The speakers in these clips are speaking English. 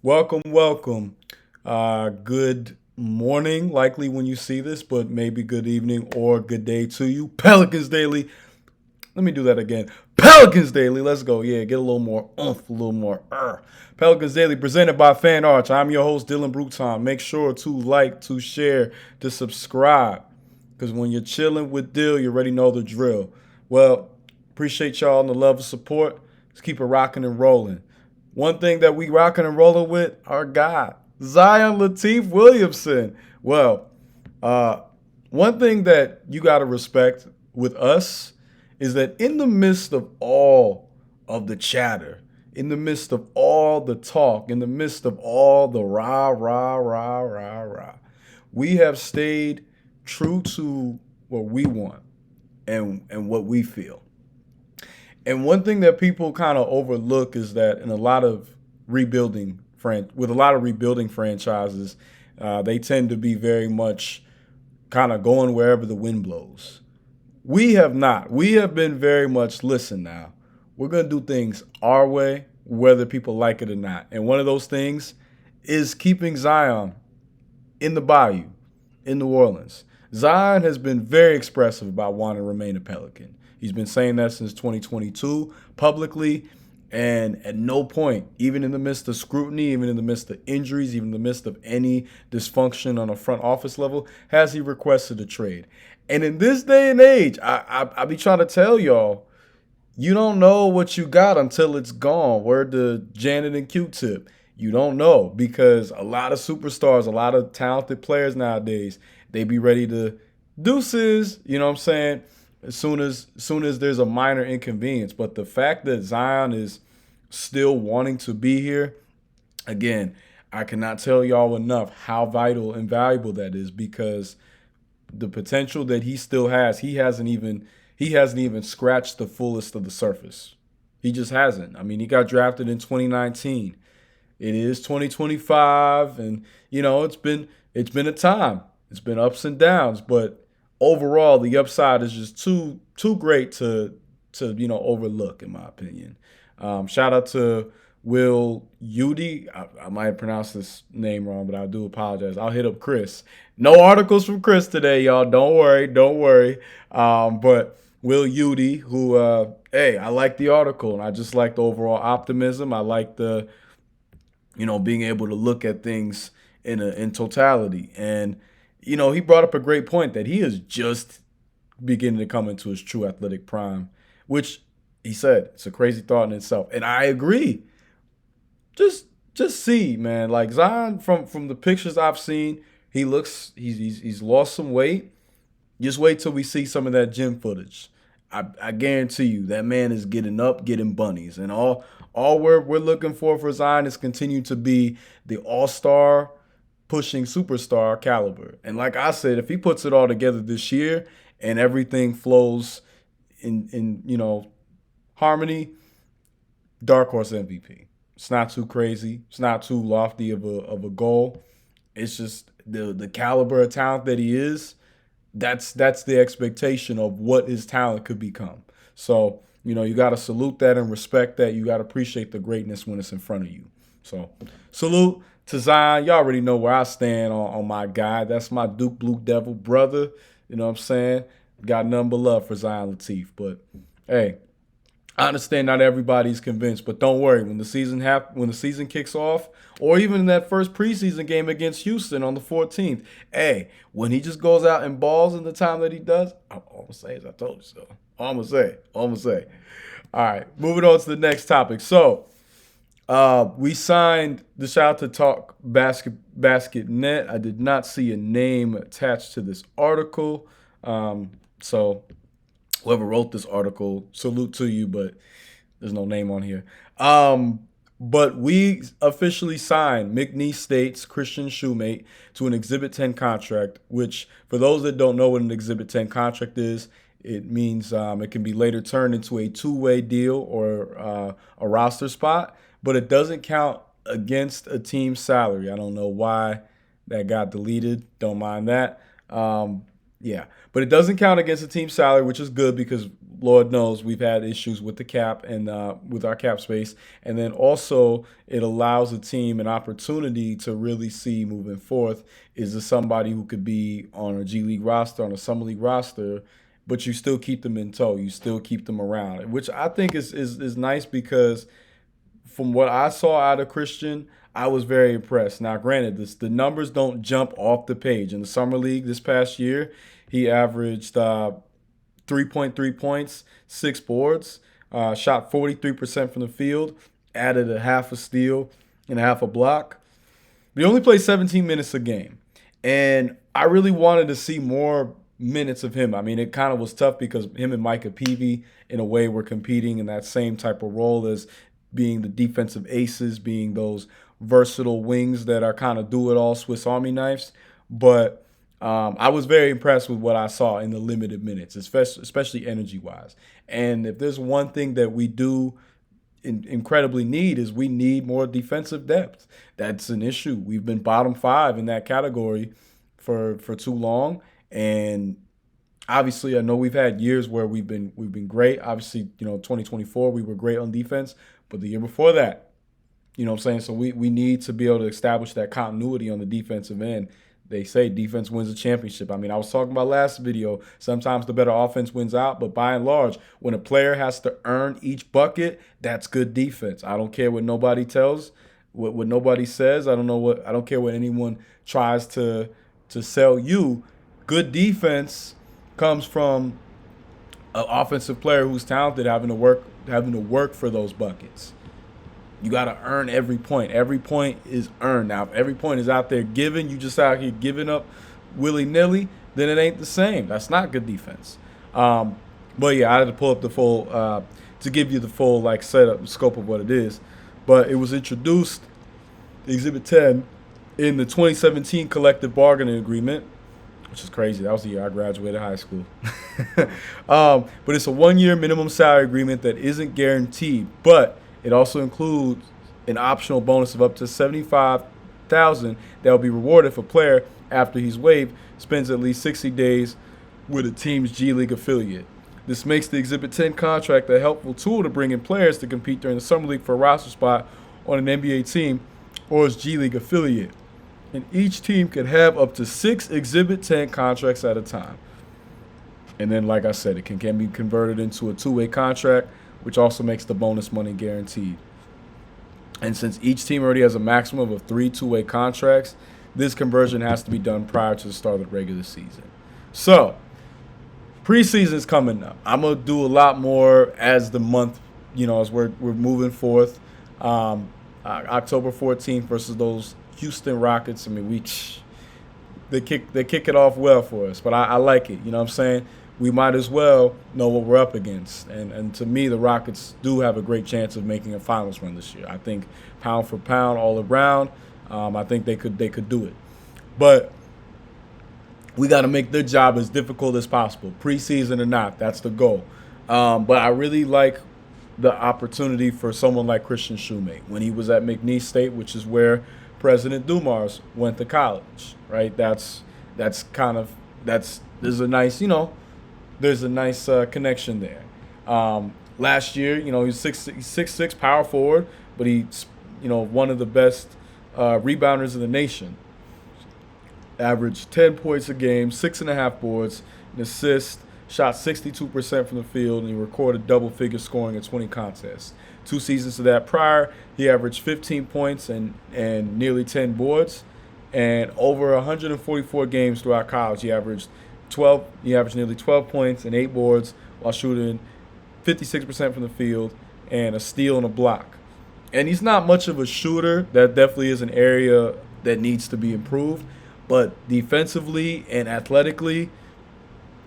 Welcome, welcome. Good morning, likely when you see this, but maybe good evening or good day to you. Pelicans Daily. Let me do that again. Pelicans Daily. Let's go. Yeah, get a little more oomph, a little more. Pelicans Daily presented by Fan Arch. I'm your host, Dylan Bruton. Make sure to like, to share, to subscribe. Because when you're chilling with Dill, you already know the drill. Well, appreciate y'all and the love and support. Let's keep it rocking and rolling. One thing that we rocking and rolling with, our guy, Zion Lateef Williamson. Well, uh, one thing that you got to respect with us is that in the midst of all of the chatter, in the midst of all the talk, in the midst of all the rah, rah, rah, rah, rah, we have stayed true to what we want and what we feel. And one thing that people kind of overlook is that in a lot of with a lot of rebuilding franchises, they tend to be very much kind of going wherever the wind blows. We have not. We have been very much listen now. We're gonna do things our way, whether people like it or not. And one of those things is keeping Zion in the Bayou, in New Orleans. Zion has been very expressive about wanting to remain a Pelican. He's been saying that since 2022 publicly, and at no point, even in the midst of scrutiny, even in the midst of injuries, even in the midst of any dysfunction on a front office level, has he requested a trade. And in this day and age, I be trying to tell y'all, you don't know what you got until it's gone. Word to Janet and Q-Tip. You don't know because a lot of superstars, a lot of talented players nowadays, they be ready to deuces. You know what I'm saying? As soon as there's a minor inconvenience. But the fact that Zion is still wanting to be here, again, I cannot tell y'all enough how vital and valuable that is because the potential that he still has, he hasn't even scratched the fullest of the surface. He just hasn't. I mean, he got drafted in 2019. It is 2025, and it's been a time. It's been ups and downs, but overall, the upside is just too great to overlook, in my opinion. Shout out to Will Udy. I might pronounce this name wrong, but I do apologize. I'll hit up Chris. No articles from Chris today, y'all. Don't worry, don't worry. But Will Udy, who, hey, I like the article, and I just like the overall optimism. I like the being able to look at things in totality. And he brought up a great point that he is just beginning to come into his true athletic prime, which he said it's a crazy thought in itself. And I agree. Just see, man, like Zion from the pictures I've seen, he's lost some weight. Just wait till we see some of that gym footage. I guarantee you that man is getting up, getting bunnies, and all we're looking for Zion is continue to be the all-star pushing superstar caliber. And like I said, if he puts it all together this year and everything flows in harmony, dark horse MVP. It's not too crazy. It's not too lofty of a goal. It's just the caliber of talent that he is. That's the expectation of what his talent could become. So you got to salute that and respect that. You got to appreciate the greatness when it's in front of you. So salute to Zion. Y'all already know where I stand on my guy. That's my Duke Blue Devil brother. You know what I'm saying? Got none but love for Zion Lateef. But hey, I understand not everybody's convinced, but don't worry. When the season kicks off, or even in that first preseason game against Houston on the 14th, hey, when he just goes out and balls in the time that he does, all I'm gonna say is I told you so. All I'm gonna say. All I'm gonna say. All right, moving on to the next topic. So, we signed the shout out to Talk Basket Net. I did not see a name attached to this article, so whoever wrote this article, salute to you, but there's no name on here. But we officially signed McNeese State's Christian Shoemate to an Exhibit 10 contract, which, for those that don't know what an Exhibit 10 contract is, it means it can be later turned into a two-way deal or a roster spot, but it doesn't count against a team's salary. I don't know why that got deleted. Don't mind that. Yeah, but it doesn't count against the team salary, which is good because Lord knows we've had issues with the cap and with our cap space. And then also it allows a team an opportunity to really see moving forth, is this somebody who could be on a G League roster, on a Summer League roster, but you still keep them in tow, you still keep them around, which I think is nice because from what I saw out of Christian, I was very impressed. Now, granted, the numbers don't jump off the page. In the summer league this past year, he averaged 3.3 points, 6 boards, shot 43% from the field, added a half a steal and a half a block. But he only played 17 minutes a game, and I really wanted to see more minutes of him. I mean, it kind of was tough because him and Micah Peavy, in a way, were competing in that same type of role as being the defensive aces, being those versatile wings that are kind of do-it-all Swiss Army knives. But I was very impressed with what I saw in the limited minutes, especially energy-wise. And if there's one thing that we do incredibly need is we need more defensive depth. That's an issue. We've been bottom 5 in that category for too long, and obviously I know we've had years where we've been great. Obviously, 2024 we were great on defense, but the year before that, you know what I'm saying? So we need to be able to establish that continuity on the defensive end. They say defense wins a championship. I mean, I was talking about last video, sometimes the better offense wins out, but by and large, when a player has to earn each bucket, that's good defense. I don't care what nobody tells, what nobody says. I don't care what anyone tries to sell you. Good defense comes from an offensive player who's talented having to work for those buckets. You got to earn every point. Every point is earned. Now, if every point is out there given, you just out here giving up willy-nilly, then it ain't the same. That's not good defense. But yeah, I had to pull up the full to give you the full setup scope of what it is. But it was introduced, Exhibit 10, in the 2017 collective bargaining agreement, which is crazy. That was the year I graduated high school. But it's a 1-year minimum salary agreement that isn't guaranteed, but it also includes an optional bonus of up to $75,000 that will be rewarded if a player, after he's waived, spends at least 60 days with a team's G League affiliate. This makes the Exhibit 10 contract a helpful tool to bring in players to compete during the Summer League for a roster spot on an NBA team or its G League affiliate. And each team can have up to 6 Exhibit 10 contracts at a time. And then, like I said, it can be converted into a 2-way contract, which also makes the bonus money guaranteed. And since each team already has a maximum of 3 2-way contracts, this conversion has to be done prior to the start of the regular season. So, preseason's coming up. I'm going to do a lot more as the month, as we're moving forth. October 14th versus those Houston Rockets. I mean, they kick it off well for us, but I like it. You know what I'm saying? We might as well know what we're up against. And to me, the Rockets do have a great chance of making a finals run this year. I think pound for pound all around, I think they could do it. But we got to make their job as difficult as possible, preseason or not. That's the goal. But I really like the opportunity for someone like Christian Shoemake when he was at McNeese State, which is where President Dumars went to college, right? There's a nice, there's a nice connection there. Last year, he's 6'6" power forward, but he's, one of the best rebounders in the nation. Averaged 10 points a game, 6.5 boards, an assist, shot 62% from the field, and he recorded double-figure scoring in 20 contests. 2 seasons to that prior, he averaged 15 points and nearly 10 boards. And over 144 games throughout college, he averaged nearly 12 points and 8 boards while shooting 56% from the field and a steal and a block. And he's not much of a shooter. That definitely is an area that needs to be improved. But defensively and athletically,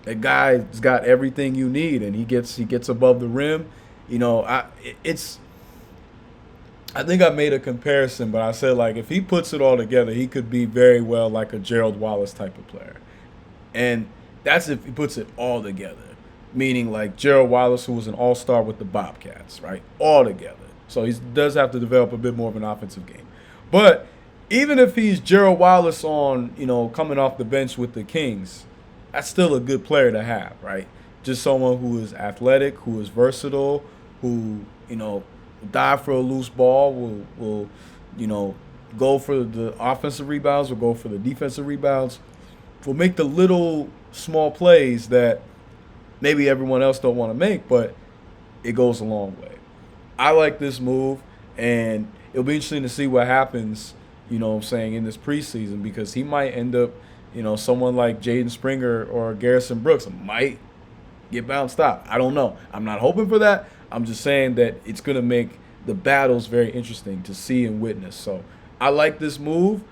that guy's got everything you need, and he gets above the rim. I think I made a comparison, but I said, if he puts it all together, he could be very well like a Gerald Wallace type of player. And that's if he puts it all together, meaning like Gerald Wallace, who was an all-star with the Bobcats, right? All together. So he does have to develop a bit more of an offensive game. But even if he's Gerald Wallace on, coming off the bench with the Kings, that's still a good player to have, right? Just someone who is athletic, who is versatile, who, dive for a loose ball, will you know, go for the offensive rebounds, will go for the defensive rebounds, will make the little small plays that maybe everyone else don't want to make, but it goes a long way. I like this move, and it'll be interesting to see what happens, what I'm saying, in this preseason, because he might end up, someone like Jaden Springer or Garrison Brooks might get bounced out. I don't know. I'm not hoping for that. I'm just saying that it's going to make the battles very interesting to see and witness. So I like this move.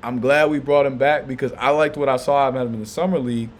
I'm glad we brought him back because I liked what I saw of him in the summer league.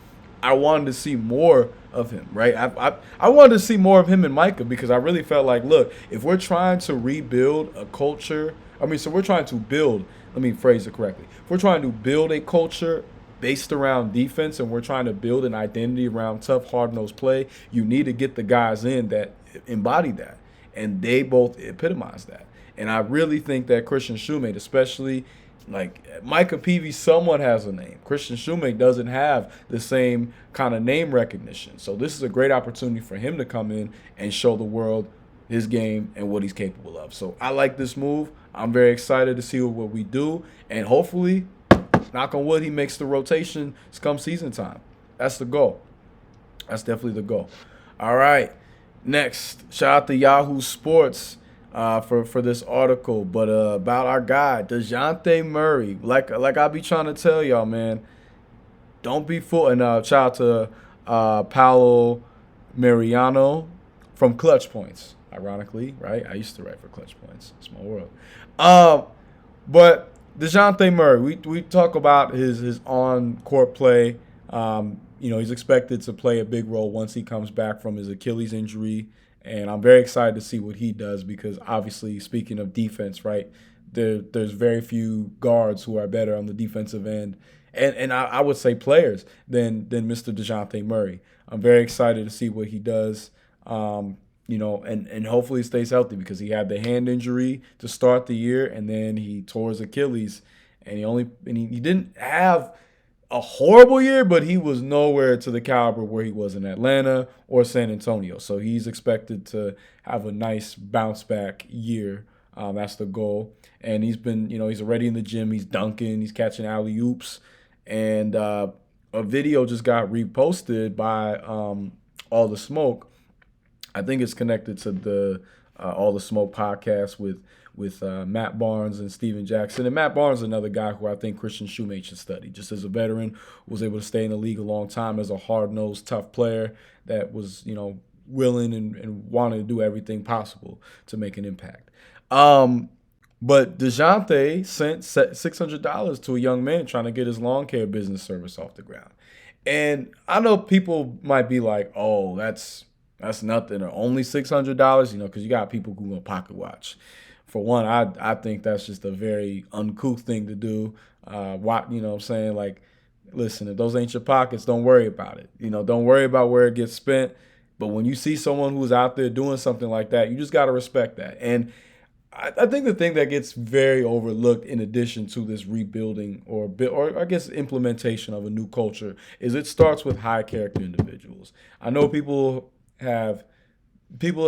I wanted to see more of him, right? I wanted to see more of him and Micah because I really felt like, look, if we're trying to rebuild a culture, so we're trying to build, let me phrase it correctly. If we're trying to build a culture based around defense and we're trying to build an identity around tough, hard-nosed play, you need to get the guys in that embody that. And they both epitomize that. And I really think that Christian Shoemate, especially like Micah Peavy somewhat has a name. Christian Shoemate doesn't have the same kind of name recognition. So this is a great opportunity for him to come in and show the world his game and what he's capable of. So I like this move. I'm very excited to see what we do. And hopefully, knock on wood, he makes the rotation come season time. That's the goal. That's definitely the goal. All right. Next, shout out to Yahoo Sports for this article, but about our guy DeJounte Murray. Like I be trying to tell y'all, man, don't be fooled. And shout out to Paolo Mariano from Clutch Points. Ironically, right? I used to write for Clutch Points. Small world. But DeJounte Murray, we talk about his on-court play. He's expected to play a big role once he comes back from his Achilles injury. And I'm very excited to see what he does because obviously, speaking of defense, right, there's very few guards who are better on the defensive end. And I would say players than Mr. DeJounte Murray. I'm very excited to see what he does, and hopefully he stays healthy because he had the hand injury to start the year and then he tore his Achilles. And he didn't have a horrible year, but he was nowhere to the caliber where he was in Atlanta or San Antonio. So he's expected to have a nice bounce back year. That's the goal. And he's been, he's already in the gym. He's dunking. He's catching alley oops. And a video just got reposted by All the Smoke. I think it's connected to the All the Smoke podcast with Matt Barnes and Steven Jackson. And Matt Barnes is another guy who I think Christian Shoemate should study. Just as a veteran, was able to stay in the league a long time as a hard-nosed, tough player that was, willing and wanting to do everything possible to make an impact. But DeJounte sent $600 to a young man trying to get his lawn care business service off the ground. And I know people might be like, oh, that's nothing, or only $600, because you got people who gonna pocket watch. For one, I think that's just a very uncouth thing to do. What I'm saying? Like, listen, if those ain't your pockets, don't worry about it. Don't worry about where it gets spent. But when you see someone who's out there doing something like that, you just got to respect that. And I think the thing that gets very overlooked in addition to this rebuilding or I guess implementation of a new culture is it starts with high character individuals. I know people have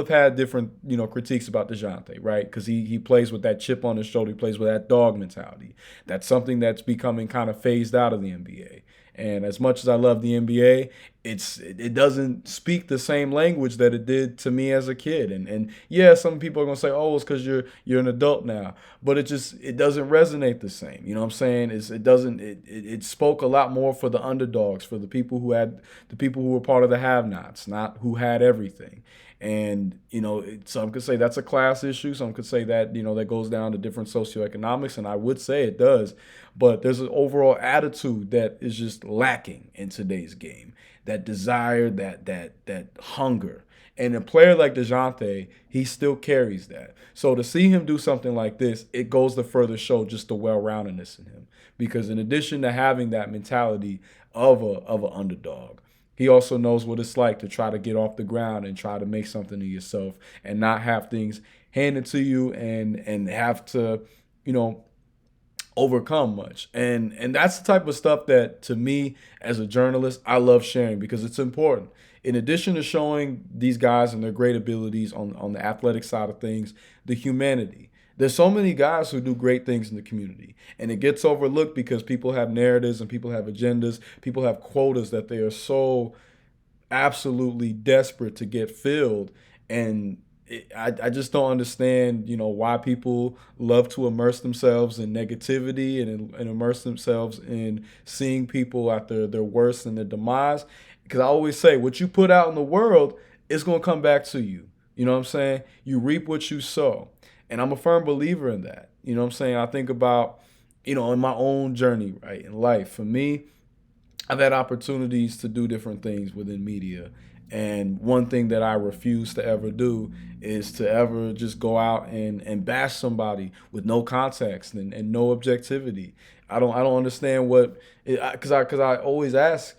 had different, critiques about DeJounte, right? Because he plays with that chip on his shoulder. He plays with that dog mentality. That's something that's becoming kind of phased out of the NBA. And as much as I love the NBA, it doesn't speak the same language that it did to me as a kid. And yeah, some people are gonna say, oh, it's because you're an adult now, but it doesn't resonate the same. You know what I'm saying? It spoke a lot more for the underdogs, for the people who were part of the have-nots, not who had everything. And, some could say that's a class issue. Some could say that, that goes down to different socioeconomics. And I would say it does. But there's an overall attitude that is just lacking in today's game. That desire, that hunger. And a player like DeJounte, he still carries that. So to see him do something like this, it goes to further show just the well-roundedness in him. Because in addition to having that mentality of an underdog, he also knows what it's like to try to get off the ground and try to make something of yourself and not have things handed to you and have to, overcome much. And that's the type of stuff that, to me as a journalist, I love sharing because it's important. In addition to showing these guys and their great abilities on the athletic side of things, the humanity. There's so many guys who do great things in the community, and it gets overlooked because people have narratives and people have agendas, people have quotas that they are so absolutely desperate to get filled. And I just don't understand, why people love to immerse themselves in negativity and immerse themselves in seeing people at their worst and their demise. Because I always say, what you put out in the world is going to come back to you. You know what I'm saying? You reap what you sow. And I'm a firm believer in that. You know what I'm saying? I think about, in my own journey, right, in life. For me, I've had opportunities to do different things within media. And one thing that I refuse to ever do is to ever just go out and bash somebody with no context and no objectivity. I don't understand what, because I always ask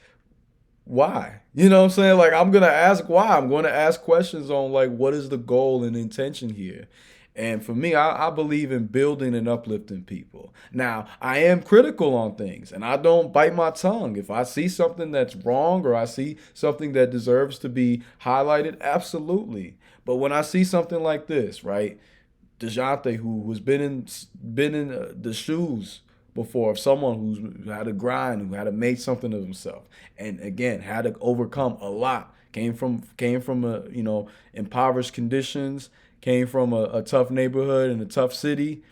why. You know what I'm saying? Like, I'm gonna ask why. I'm going to ask questions on, like, what is the goal and intention here. And for me, I believe in building and uplifting people. Now, I am critical on things and I don't bite my tongue. If I see something that's wrong or I see something that deserves to be highlighted, absolutely. But when I see something like this, right? DeJounte, who's been in the shoes before of someone who had to grind, who had to make something of himself, and again had to overcome a lot. Came from a impoverished conditions, came from a tough neighborhood and a tough city,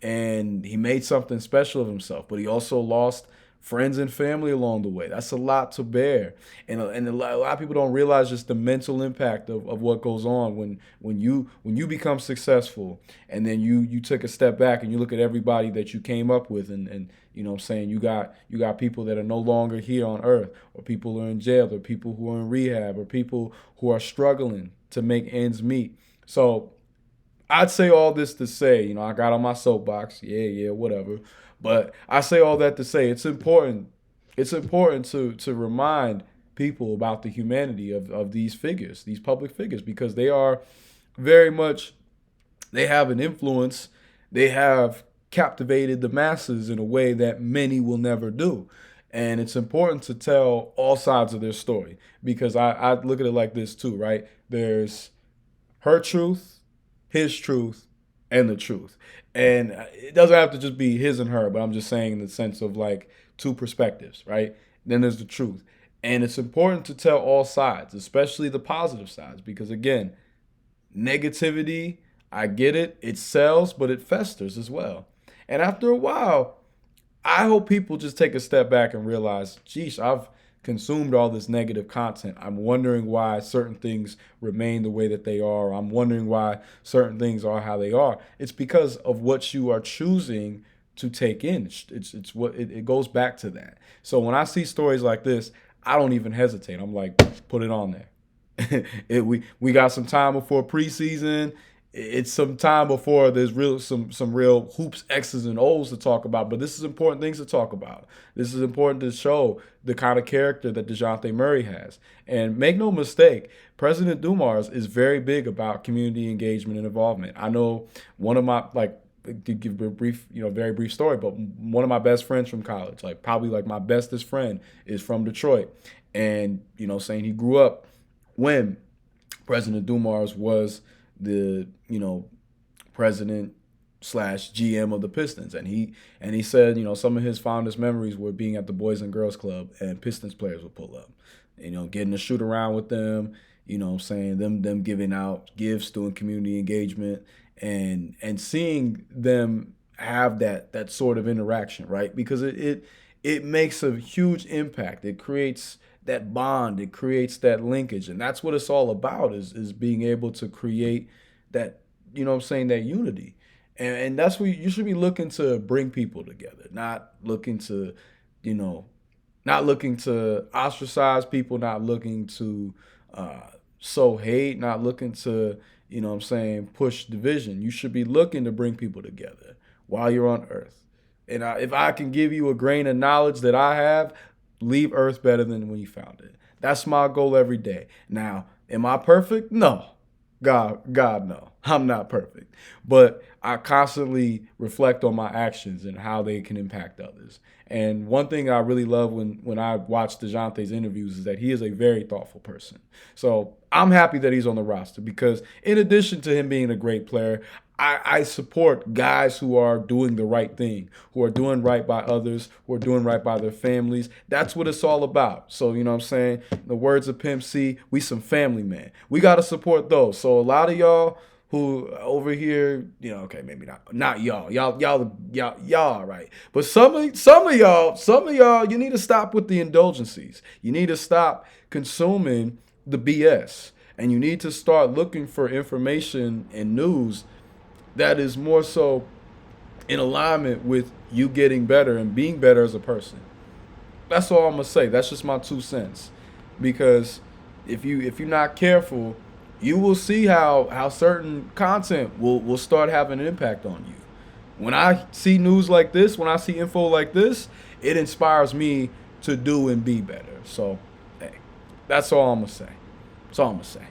and he made something special of himself. But he also lost friends and family along the way. That's a lot to bear, and a lot of people don't realize just the mental impact of what goes on when you become successful, and then you took a step back and you look at everybody that you came up with, and what I'm saying, you got people that are no longer here on earth, or people who are in jail, or people who are in rehab, or people who are struggling to make ends meet. So I'd say all this to say, I got on my soapbox. Yeah, whatever. But I say all that to say it's important. It's important to remind people about the humanity of these figures, these public figures, because they are very much, they have an influence. They have captivated the masses in a way that many will never do. And it's important to tell all sides of their story because I look at it like this too, right? There's her truth, his truth, and the truth. And it doesn't have to just be his and her, but I'm just saying in the sense of like two perspectives, right? Then there's the truth. And it's important to tell all sides, especially the positive sides, because again, negativity, I get it, it sells, but it festers as well. And after a while, I hope people just take a step back and realize, geez, I've consumed all this negative content. I'm wondering why certain things remain the way that they are. I'm wondering why certain things are how they are. It's because of what you are choosing to take in. It's what it goes back to that. So when I see stories like this, I don't even hesitate. I'm like, put it on there. We got some time before preseason. It's some time before there's some real hoops, X's and O's to talk about. But this is important things to talk about. This is important to show the kind of character that DeJounte Murray has. And make no mistake, President Dumars is very big about community engagement and involvement. I know one of my, like, to give a brief, very brief story, but one of my best friends from college, like probably like my bestest friend, is from Detroit. And, saying he grew up when President Dumars was the president slash GM of the Pistons, and he said some of his fondest memories were being at the Boys and Girls Club, and Pistons players would pull up, getting to shoot around with them, saying them giving out gifts, doing community engagement, and seeing them have that sort of interaction, right? Because it makes a huge impact. It creates that bond, it creates that linkage, and that's what it's all about, is being able to create that, that unity. And that's what you should be looking to bring people together, not looking to, not looking to ostracize people, not looking to sow hate, not looking to, push division. You should be looking to bring people together while you're on earth. And if I can give you a grain of knowledge that I have, leave Earth better than when you found it. That's my goal every day. Now, am I perfect? No. God, no, I'm not perfect, but I constantly reflect on my actions and how they can impact others. And one thing I really love when I watch DeJounte's interviews is that he is a very thoughtful person. So I'm happy that he's on the roster because in addition to him being a great player, I support guys who are doing the right thing, who are doing right by others, who are doing right by their families. That's what it's all about. So, you know what I'm saying? In the words of Pimp C, we some family men. We got to support those. So a lot of y'all who over here, you know, okay, maybe not y'all. Y'all right. But some of y'all, you need to stop with the indulgencies. You need to stop consuming the BS. And you need to start looking for information and news that is more so in alignment with you getting better and being better as a person. That's all I'm gonna say. That's just my 2 cents. Because if you're not careful, you will see how certain content will start having an impact on you. When I see news like this, when I see info like this, it inspires me to do and be better. So, hey, that's all I'm gonna say. That's all I'm gonna say.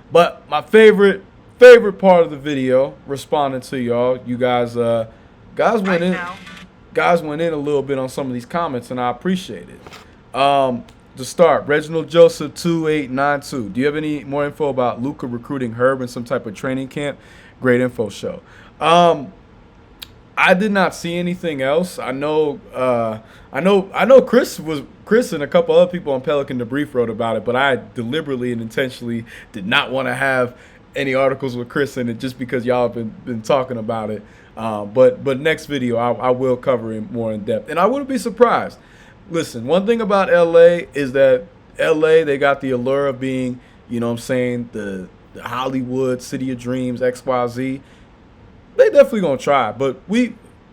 But my favorite part of the video, responding to y'all, you guys went in guys went in a little bit on some of these comments, and I appreciate it. To start, Reginald Joseph 2892. Do you have any more info about Luka recruiting Herb in some type of training camp? Great info show. I did not see anything else. I know Chris and a couple other people on Pelican Debrief wrote about it, but I deliberately and intentionally did not want to have any articles with Chris in it just because y'all have been talking about it. But next video I will cover it more in depth, and I wouldn't be surprised. Listen, one thing about LA is that LA, they got the allure of being, you know what I'm saying, the Hollywood city of dreams, XYZ. They definitely gonna try, but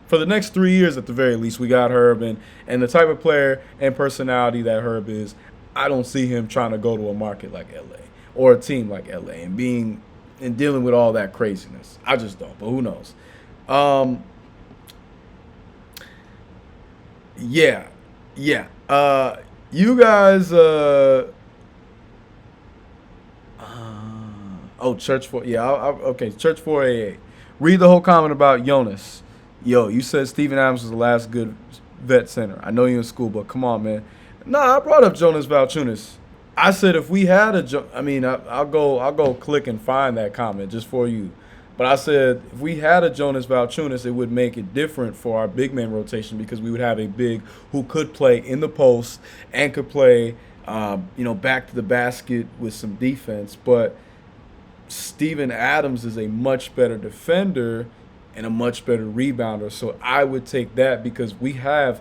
for the next 3 years at the very least, we got Herb, and the type of player and personality that Herb is, I don't see him trying to go to a market like LA or a team like LA and dealing with all that craziness. I just don't, but who knows? Yeah. You guys. Church 4. Yeah. Okay. Church 488. Read the whole comment about Jonas. Yo, you said Steven Adams was the last good vet center. I know you in school, but come on, man. Nah, I brought up Jonas Valanciunas. I said if we had I'll go click and find that comment just for you. But I said if we had a Jonas Valanciunas, it would make it different for our big man rotation because we would have a big who could play in the post and could play, back to the basket with some defense. But Steven Adams is a much better defender and a much better rebounder. So I would take that because we have.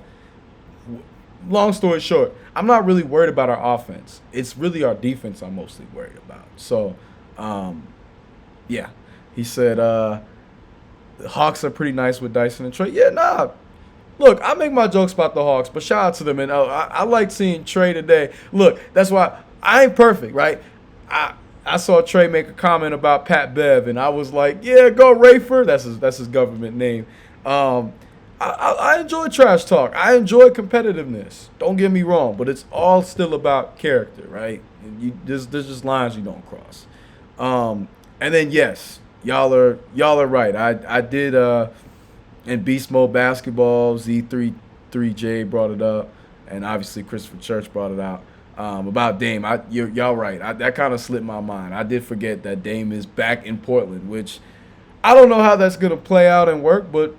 Long story short, I'm not really worried about our offense. It's really our defense I'm mostly worried about. So, yeah. He said the Hawks are pretty nice with Dyson and Trey. Yeah, nah. Look, I make my jokes about the Hawks, but shout out to them. And I like seeing Trey today. Look, that's why I ain't perfect, right? I saw Trey make a comment about Pat Bev, and I was like, yeah, go Rafer. That's his government name. I enjoy trash talk. I enjoy competitiveness. Don't get me wrong, but it's all still about character, right? There's just lines you don't cross. And then yes, y'all are right. I did in Beast Mode Basketball, Z3J brought it up, and obviously Christopher Church brought it out about Dame. Y'all right. That kind of slipped my mind. I did forget that Dame is back in Portland, which I don't know how that's gonna play out and work, but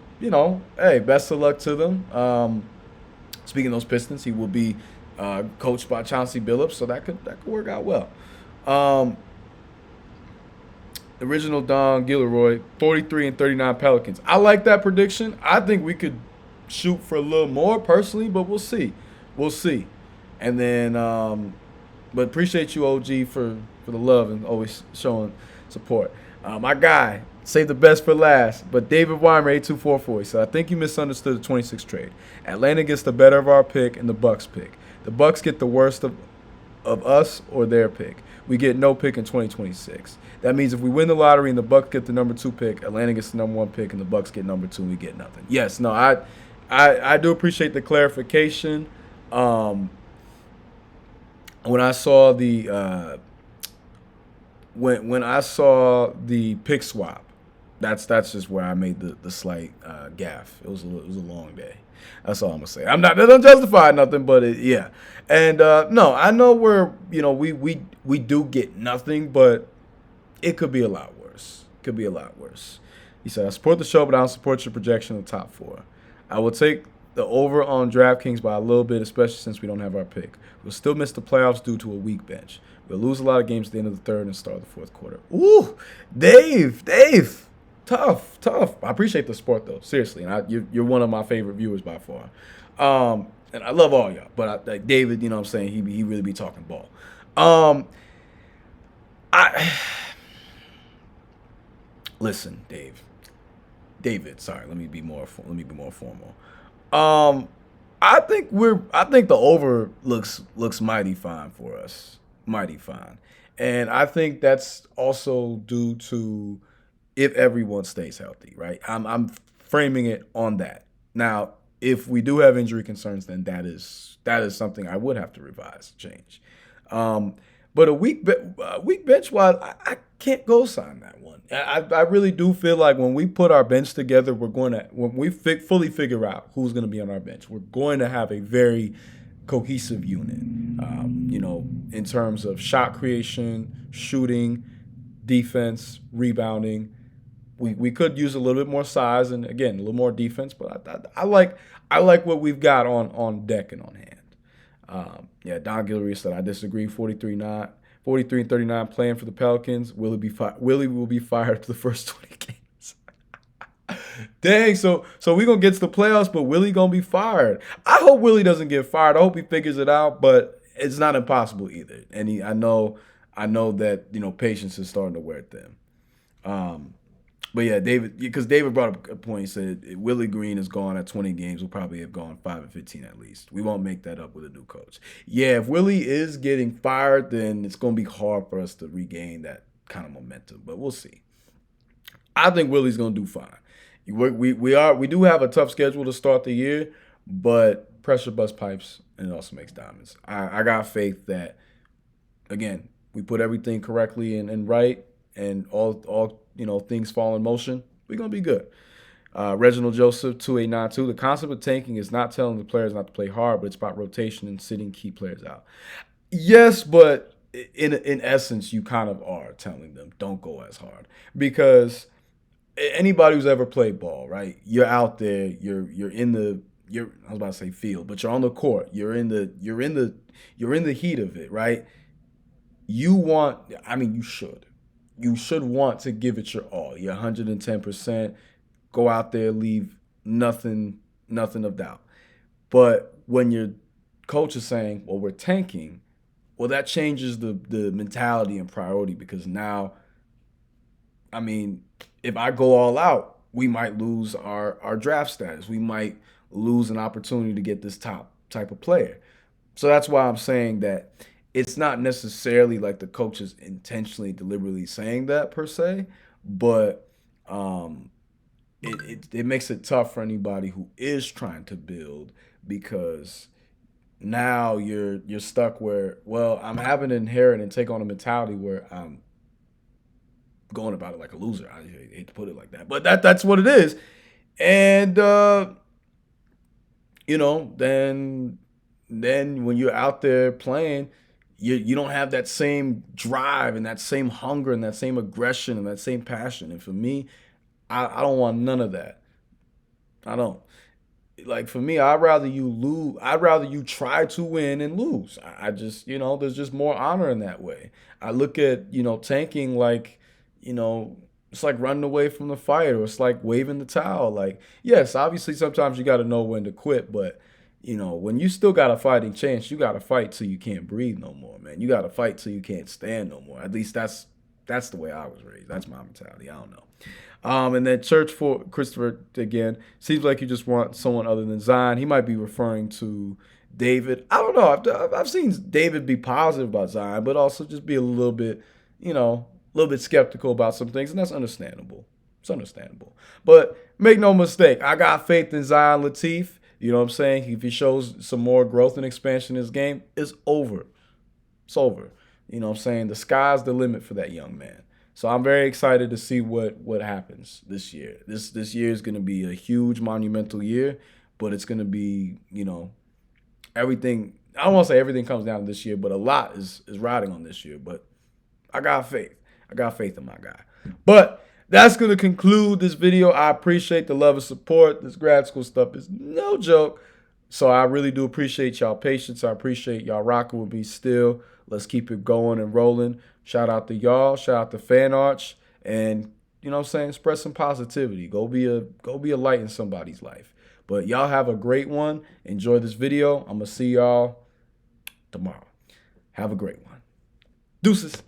hey, best of luck to them. Speaking of those Pistons, he will be coached by Chauncey Billups, so that could work out well. Original Don Gilroy, 43 and 39 Pelicans. I like that prediction. I think we could shoot for a little more personally, but we'll see. And then, but appreciate you, OG, for the love and always showing support. My guy. Save the best for last, but David Weimer 8244. He said, I think you misunderstood the 26 trade. Atlanta gets the better of our pick and the Bucks pick. The Bucks get the worst of us or their pick. We get no pick in 2026. That means if we win the lottery and the Bucks get the number 2 pick, Atlanta gets the number 1 pick and the Bucks get number 2 and we get nothing. Yes, no, I do appreciate the clarification. When I saw the when I saw the pick swap, that's just where I made the slight gaff. It was a long day. That's all I'm gonna say. I'm not that doesn't justify nothing, but yeah. And no, I know we do get nothing, but it could be a lot worse. Could be a lot worse. He said, I support the show, but I don't support your projection of the top four. I will take the over on DraftKings by a little bit, especially since we don't have our pick. We'll still miss the playoffs due to a weak bench. We'll lose a lot of games at the end of the third and start of the fourth quarter. Ooh, Dave. Tough. I appreciate the support, though. Seriously. And you're one of my favorite viewers by far. And I love all y'all. But like David, you know what I'm saying? He really be talking ball. I Listen, David, sorry, let me be more formal. I think the over looks mighty fine for us. Mighty fine. And I think that's also due to if everyone stays healthy, right? I'm framing it on that. Now, if we do have injury concerns, then that is something I would have to revise, change. Um, but a weak bench, while I can't go sign that one. I really do feel like when we put our bench together, when we fully figure out who's going to be on our bench, we're going to have a very cohesive unit. In terms of shot creation, shooting, defense, rebounding. We could use a little bit more size and again a little more defense, but I like what we've got on deck and on hand. Yeah, Don Guillory said I disagree. 43 and 39 playing for the Pelicans. Willie will be fired for the first 20 games. Dang, so we gonna get to the playoffs, but Willie gonna be fired. I hope Willie doesn't get fired. I hope he figures it out, but it's not impossible either. And I know that patience is starting to wear thin. Um, but yeah, because David brought up a point. He said if Willie Green is gone at 20 games, we'll probably have gone 5-15 at least. We won't make that up with a new coach. Yeah, if Willie is getting fired, then it's going to be hard for us to regain that kind of momentum. But we'll see. I think Willie's going to do fine. We do have a tough schedule to start the year, but pressure bust pipes and it also makes diamonds. I got faith that again we put everything correctly and right, and all things fall in motion, we're gonna be good. Reginald Joseph 2892. The concept of tanking is not telling the players not to play hard, but it's about rotation and sitting key players out. Yes, but in essence, you kind of are telling them don't go as hard because anybody who's ever played ball, right? You're out there, you're in the I was about to say field, but you're on the court. You're in the heat of it, right? You should want to give it your all. You're 110%. Go out there, leave nothing of doubt. But when your coach is saying, well, we're tanking, well, that changes the mentality and priority because now, if I go all out, we might lose our draft status. We might lose an opportunity to get this top type of player. So that's why I'm saying that it's not necessarily like the coach is intentionally, deliberately saying that per se, but um, it makes it tough for anybody who is trying to build because now you're stuck where, well, I'm having to inherit and take on a mentality where I'm going about it like a loser. I hate to put it like that, but that's what it is. And then when you're out there playing, you don't have that same drive and that same hunger and that same aggression and that same passion. And for me, I don't want none of that. I don't. Like for me, I'd rather you lose. I'd rather you try to win and lose. I just, there's just more honor in that way. I look at, tanking like, you know, it's like running away from the fight or it's like waving the towel. Like, yes, obviously sometimes you got to know when to quit, but when you still got a fighting chance, you got to fight till you can't breathe no more, man. You got to fight till you can't stand no more. At least that's the way I was raised. That's my mentality. I don't know. And then Church for Christopher again seems like you just want someone other than Zion. He might be referring to David. I don't know. I've seen David be positive about Zion, but also just be a little bit skeptical about some things, and that's understandable. It's understandable. But make no mistake, I got faith in Zion Latif. You know what I'm saying? If he shows some more growth and expansion in his game, it's over. It's over. You know what I'm saying? The sky's the limit for that young man. So I'm very excited to see what happens this year. This year is going to be a huge monumental year, but it's going to be, everything. I don't want to say everything comes down to this year, but a lot is riding on this year. But I got faith. I got faith in my guy. But that's going to conclude this video. I appreciate the love and support. This grad school stuff is no joke. So I really do appreciate y'all patience. I appreciate y'all rocking with me still. Let's keep it going and rolling. Shout out to y'all. Shout out to Fan Arch. And, you know what I'm saying, spread some positivity. Go be a light in somebody's life. But y'all have a great one. Enjoy this video. I'm going to see y'all tomorrow. Have a great one. Deuces.